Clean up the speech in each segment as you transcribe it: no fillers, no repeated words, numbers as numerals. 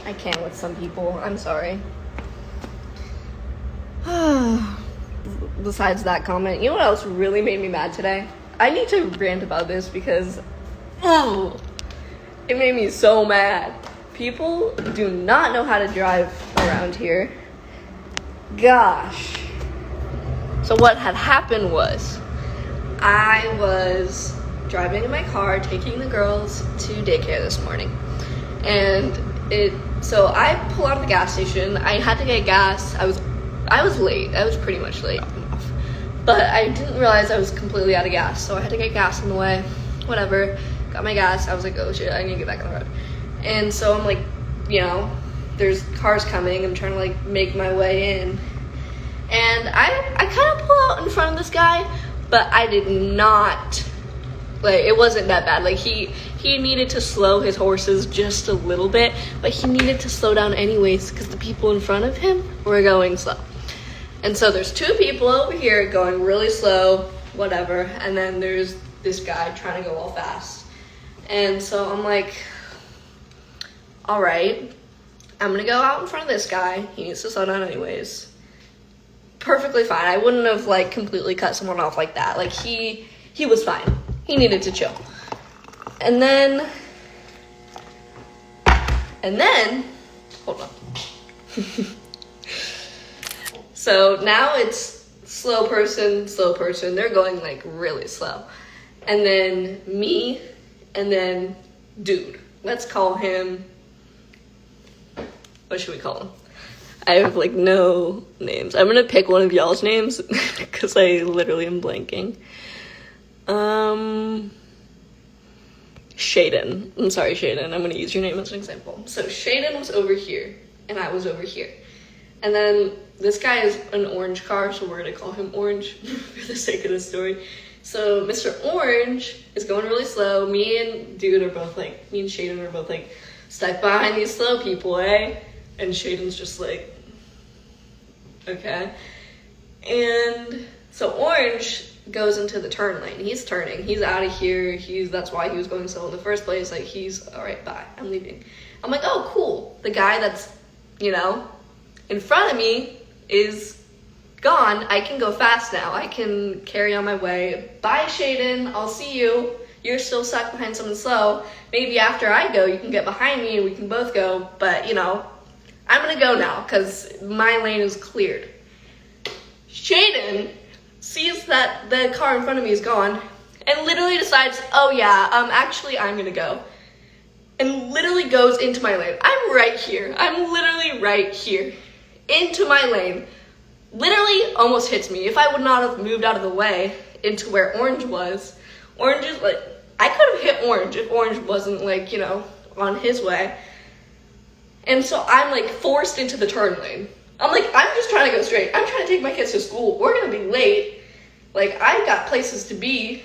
I can't with some people. I'm sorry. Besides that comment, you know what else really made me mad today? I need to rant about this because, it made me so mad. People do not know how to drive around here. Gosh. So what had happened was, I was driving in my car, taking the girls to daycare this morning. And so I pull out of the gas station. I had to get gas. I was late. I was pretty much late. But I didn't realize I was completely out of gas. So I had to get gas on the way. Whatever. Got my gas. I was like, oh shit, I need to get back on the road. And so I'm like, there's cars coming. I'm trying to like make my way in. And I kind of pull out in front of this guy, but I did not, like, it wasn't that bad. Like, he needed to slow his horses just a little bit, but he needed to slow down anyways because the people in front of him were going slow. And so there's two people over here going really slow, whatever, and then there's this guy trying to go all fast. And so I'm like, all right, I'm going to go out in front of this guy. He needs to slow down anyways. Perfectly fine. I wouldn't have, like, completely cut someone off like that. Like, he was fine. He needed to chill. And then, hold on. So now it's slow person. They're going, like, really slow. And then me, and then dude. Let's call him, what should we call him? I have, like, no names. I'm gonna pick one of y'all's names because I literally am blanking. Shaden. I'm sorry, Shaden. I'm gonna use your name as an example. So Shaden was over here, and I was over here. And then this guy is an orange car, so we're gonna call him Orange for the sake of the story. So Mr. Orange is going really slow. Me and Shaden are both like, stuck behind these slow people, eh? And Shaden's just like, okay. And so Orange goes into the turn lane. He's turning. He's out of here. That's why he was going slow in the first place. Like, he's, all right, bye. I'm leaving. I'm like, oh, cool. The guy that's, in front of me is gone. I can go fast now. I can carry on my way. Bye, Shaden. I'll see you. You're still stuck behind someone slow. Maybe after I go, you can get behind me and we can both go. But, I'm going to go now because my lane is cleared. Shaden sees that the car in front of me is gone and literally decides, oh yeah, actually I'm going to go. And literally goes into my lane. I'm right here. I'm literally right here. Into my lane. Literally almost hits me. If I would not have moved out of the way into where Orange was, Orange is like, I could have hit Orange if Orange wasn't like, on his way. And so I'm like forced into the turn lane. I'm like, I'm just trying to go straight. I'm trying to take my kids to school. We're going to be late. Like, I've got places to be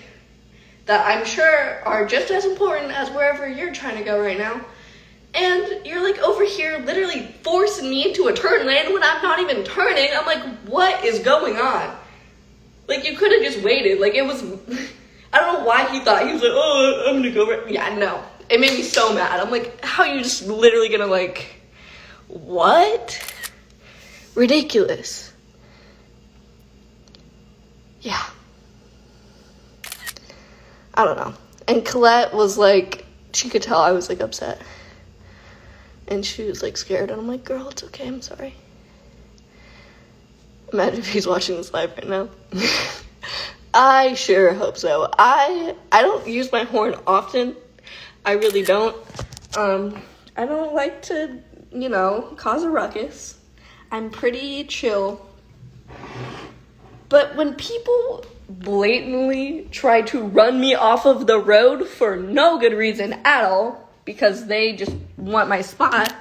that I'm sure are just as important as wherever you're trying to go right now. And you're like over here literally forcing me into a turn lane when I'm not even turning. I'm like, what is going on? Like, you could have just waited. Like, it was, I don't know why he thought, he was like, oh, I'm going to go right. Yeah, no. It made me so mad. I'm like, how are you just literally going to like, what? Ridiculous. Yeah. I don't know. And Colette was like, she could tell I was like upset. And she was like scared. And I'm like, girl, it's okay. I'm sorry. Imagine if he's watching this live right now. I sure hope so. I don't use my horn often. I really don't. I don't like to, cause a ruckus. I'm pretty chill. But when people blatantly try to run me off of the road for no good reason at all, because they just want my spot,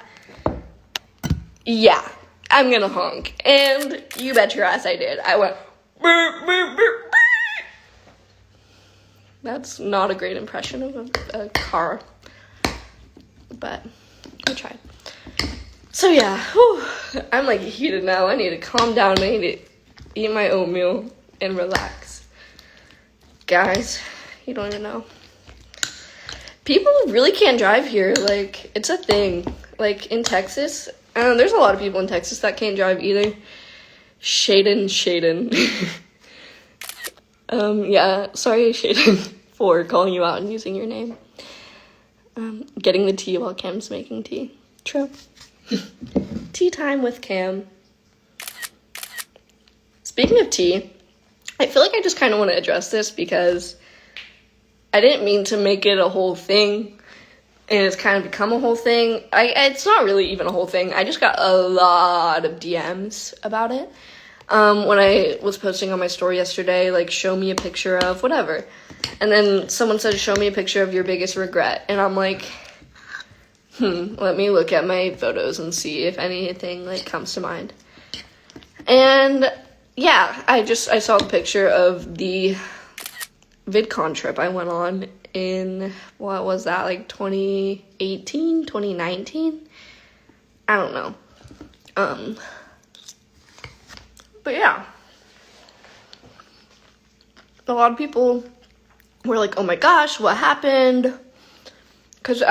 yeah, I'm gonna honk. And you bet your ass I did. I went, burr, burr, burr, burr. That's not a great impression of a car, but I tried. So yeah, I'm like heated now. I need to calm down. I need to eat my oatmeal and relax. Guys, you don't even know. People really can't drive here. Like, it's a thing. Like, in Texas, there's a lot of people in Texas that can't drive either. Shaden. Yeah, sorry, Shaden, for calling you out and using your name. Getting the tea while Cam's making tea. True. Tea time with Cam. Speaking of tea, I feel like I just kind of want to address this because I didn't mean to make it a whole thing, and it's kind of become a whole thing. It's not really even a whole thing. I just got a lot of DMs about it. When I was posting on my story yesterday, like, show me a picture of whatever. And then someone said, show me a picture of your biggest regret. And I'm like, let me look at my photos and see if anything, like, comes to mind. And, yeah, I saw the picture of the VidCon trip I went on in, what was that, like, 2018, 2019? I don't know. But yeah, a lot of people were like, oh my gosh, what happened? Because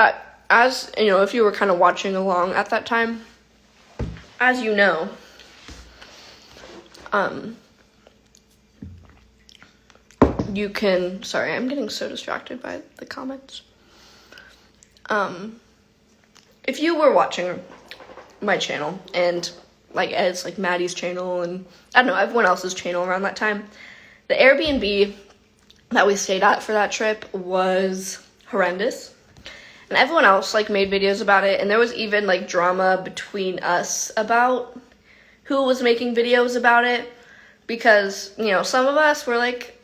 as, you know, if you were kind of watching along at that time, as you know, you can, sorry, I'm getting so distracted by the comments. If you were watching my channel and like Ed's, like Maddie's channel, and I don't know, everyone else's channel around that time, the Airbnb that we stayed at for that trip was horrendous. And everyone else, like, made videos about it, and there was even, like, drama between us about who was making videos about it, because, you know, some of us were like,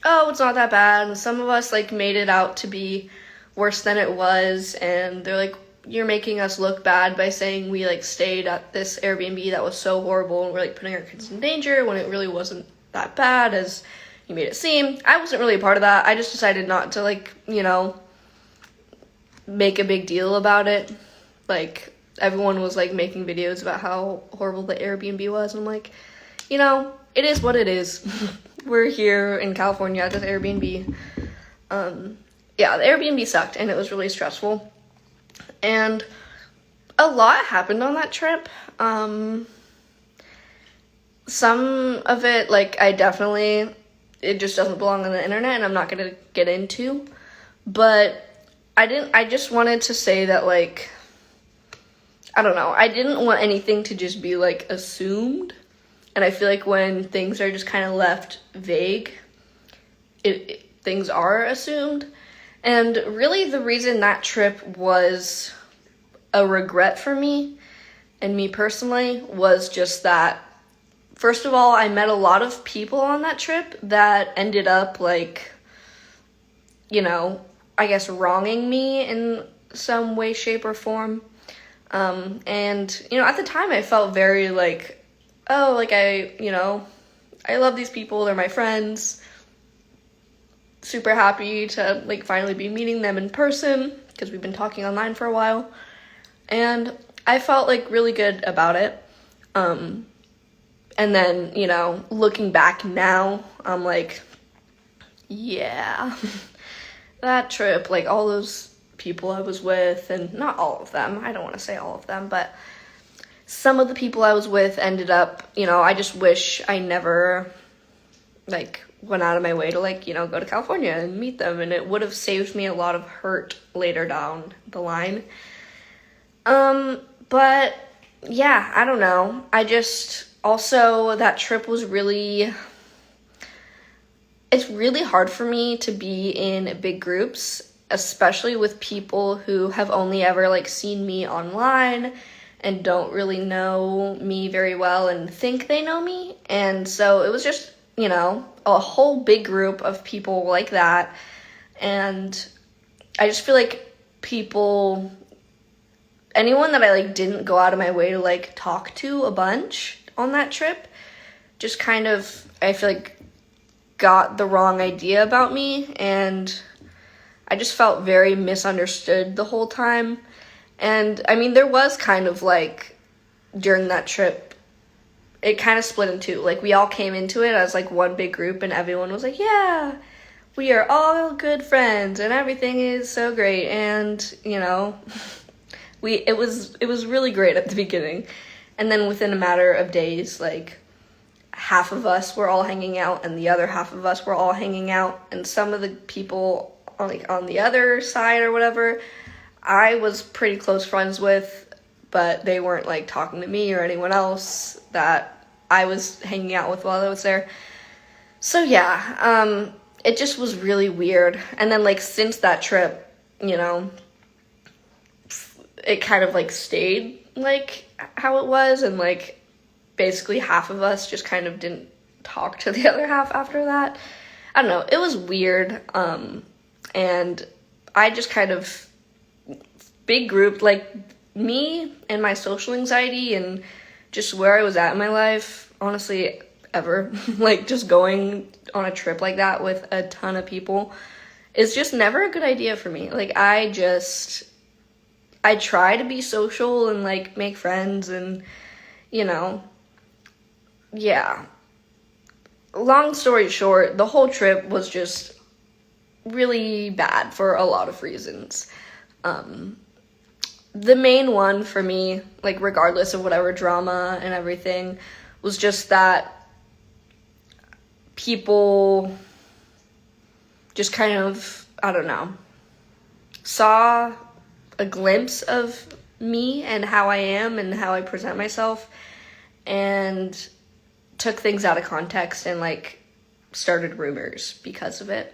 oh, it's not that bad, and some of us, like, made it out to be worse than it was, and they're like, you're making us look bad by saying we, like, stayed at this Airbnb that was so horrible and we're, like, putting our kids in danger when it really wasn't that bad as you made it seem. I wasn't really a part of that. I just decided not to, like, you know, make a big deal about it. Like, everyone was, like, making videos about how horrible the Airbnb was. And I'm like, you know, it is what it is. We're here in California at this Airbnb. Yeah, the Airbnb sucked and it was really stressful. And a lot happened on that trip. Some of it, like, it just doesn't belong on the internet and I'm not going to get into. But I just wanted to say that, like, I don't know, I didn't want anything to just be, like, assumed. And I feel like when things are just kind of left vague, things are assumed. And really the reason that trip was a regret for me, and me personally, was just that, first of all, I met a lot of people on that trip that ended up, like, you know, I guess wronging me in some way, shape, or form. And, you know, at the time I felt very, like, oh, like, I love these people, they're my friends. Super happy to, like, finally be meeting them in person, because we've been talking online for a while. And I felt, like, really good about it. And then, you know, looking back now, I'm like, yeah, that trip, like, all those people I was with, and not all of them, I don't want to say all of them, but some of the people I was with ended up, you know, I just wish I never, like, went out of my way to, like, you know, go to California and meet them, and it would have saved me a lot of hurt later down the line. But yeah, I don't know. I just, also, that trip was it's really hard for me to be in big groups, especially with people who have only ever, like, seen me online and don't really know me very well and think they know me. And so it was just, you know, a whole big group of people like that. And I just feel like anyone that I, like, didn't go out of my way to, like, talk to a bunch on that trip just kind of, I feel like, got the wrong idea about me, and I just felt very misunderstood the whole time. And, I mean, there was kind of, like, during that trip, it kind of split in two. Like, we all came into it as, like, one big group, and everyone was like, yeah, we are all good friends and everything is so great. And, you know, it was really great at the beginning. And then within a matter of days, like, half of us were all hanging out and the other half of us were all hanging out. And some of the people, like, on the other side or whatever, I was pretty close friends with, but they weren't, like, talking to me or anyone else that I was hanging out with while I was there. So, yeah, it just was really weird. And then, like, since that trip, you know, it kind of, like, stayed, like, how it was, and, like, basically half of us just kind of didn't talk to the other half after that. I don't know, it was weird, and I just kind of, big group, like, me and my social anxiety and just where I was at in my life, honestly, ever, like, just going on a trip like that with a ton of people is just never a good idea for me. Like, I try to be social and, like, make friends and, you know, yeah. Long story short, the whole trip was just really bad for a lot of reasons. The main one for me, like, regardless of whatever drama and everything, was just that people just kind of, I don't know, saw a glimpse of me and how I am and how I present myself and took things out of context and, like, started rumors because of it.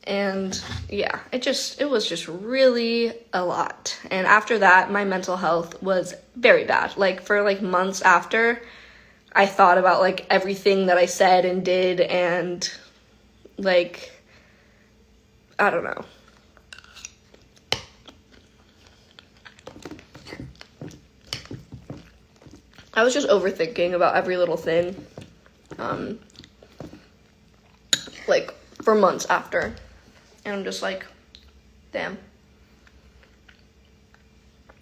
And yeah, it was just really a lot. And after that, my mental health was very bad. Like, for, like, months after, I thought about, like, everything that I said and did, and, like, I don't know. I was just overthinking about every little thing, like, for months after. And I'm just like, damn.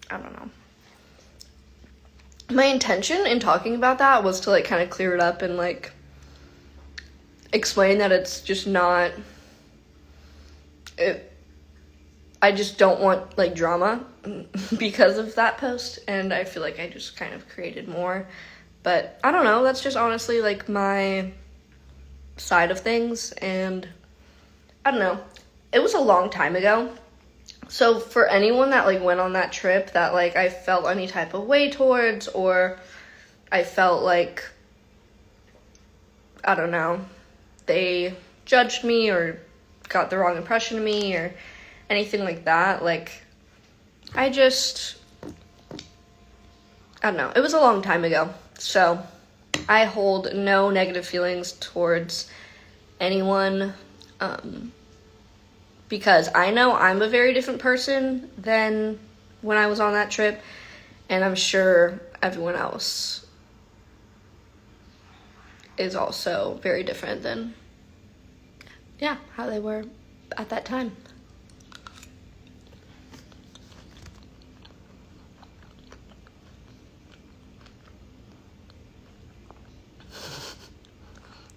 I don't know. My intention in talking about that was to, like, kind of clear it up and, like, explain that it's just not, I just don't want, like, drama because of that post, and I feel like I just kind of created more. But I don't know, that's just honestly, like, my side of things, and I don't know. It was a long time ago, so for anyone that, like, went on that trip that, like, I felt any type of way towards, or I felt like, I don't know, they judged me or got the wrong impression of me or anything like that, like, I don't know, it was a long time ago, so I hold no negative feelings towards anyone, because I know I'm a very different person than when I was on that trip, and I'm sure everyone else is also very different than, yeah, how they were at that time.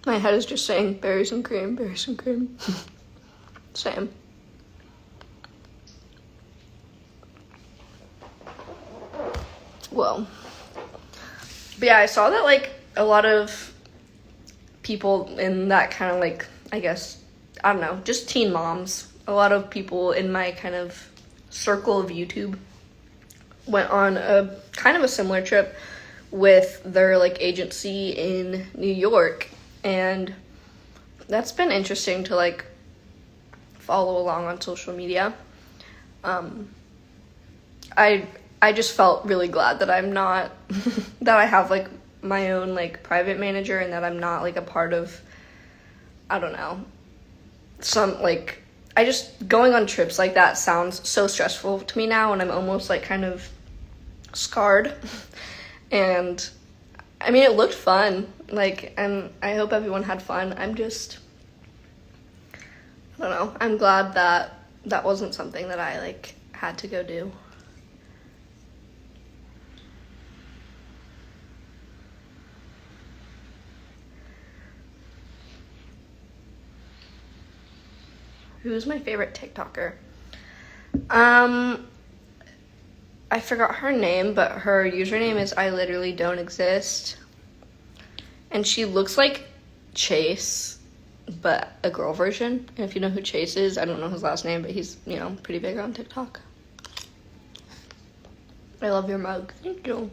My head is just saying berries and cream, berries and cream. Same. Well, but yeah, I saw that, like, a lot of people in that kind of, like, I guess, I don't know, just teen moms, a lot of people in my kind of circle of YouTube went on a kind of a similar trip with their, like, agency in New York, and that's been interesting to, like, follow along on social media. I just felt really glad that I'm not that I have, like, my own, like, private manager, and that I'm not, like, a part of, I don't know, some, like, I just, going on trips like that sounds so stressful to me now, and I'm almost, like, kind of scarred. And I mean, it looked fun, like, and I hope everyone had fun. I don't know, I'm glad that that wasn't something that I, like, had to go do. Who's my favorite TikToker? I forgot her name, but her username is I literally don't exist. And she looks like Chase, but a girl version. And if you know who Chase is, I don't know his last name, but he's, you know, pretty big on TikTok. I love your mug. Thank you.